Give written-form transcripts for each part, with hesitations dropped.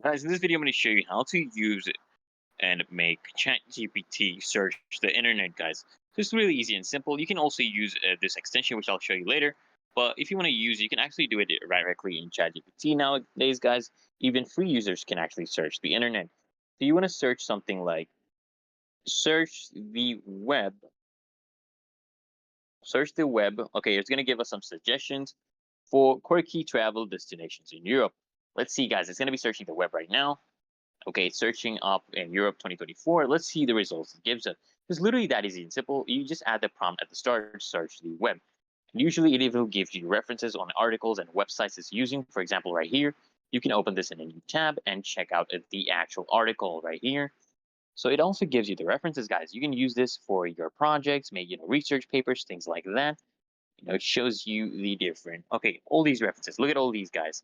Guys, in this video, I'm going to show you how to use it and make ChatGPT search the internet, guys. So it's really easy and simple. You can also use this extension, which I'll show you later. But if you want to use, you can actually do it directly in ChatGPT nowadays, guys. Even free users can actually search the internet. So you want to search something like search the web. Search the web. Okay, it's going to give us some suggestions for quirky travel destinations in Europe. Let's see, guys. It's going to be searching the web right now. Okay, searching up in Europe 2024. Let's see the results it gives us. It's literally that easy and simple. You just add the prompt at the start, search the web. And usually it will give you references on articles and websites it's using. For example, right here, you can open this in a new tab and check out the actual article right here. So it also gives you the references, guys. You can use this for your projects, maybe research papers, things like that. It shows you the different. Okay, all these references. Look at all these guys.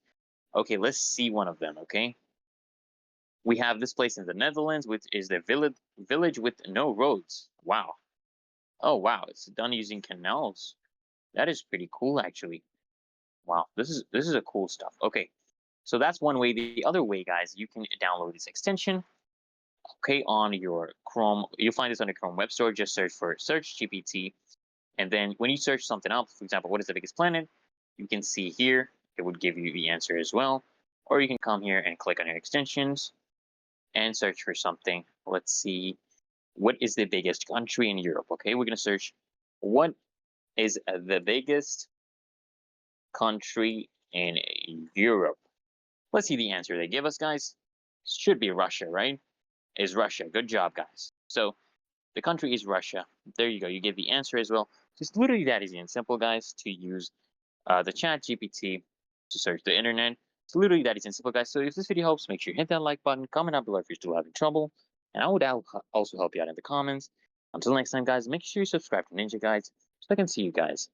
Okay, let's see one of them. Okay, we have this place in the Netherlands, which is the village with no roads. Wow. Oh wow, it's done using canals. That is pretty cool, actually. Wow, this is a cool stuff. Okay, so that's one way. The other way, guys, you can download this extension. Okay, on your Chrome, you'll find this on the Chrome Web Store. Just search for Search GPT, and then when you search something up, for example, what is the biggest planet? You can see here it would give you the answer as well. Or you can come here and click on your extensions and search for something. Let's see, what is the biggest country in Europe? Okay, we're going to search what is the biggest country in Europe. Let's see the answer they give us, guys. Should be Russia, right? Is Russia. Good job, guys. So the country is Russia. There you go. You get the answer as well. It's literally that easy and simple, guys, to use the chat GPT to search the internet. It's literally that easy and simple, guys. So if this video helps, make sure you hit that like button, comment down below if you're still having trouble, and I would also help you out in the comments. Until next time, guys, make sure you subscribe to Ninja Guides so I can see you guys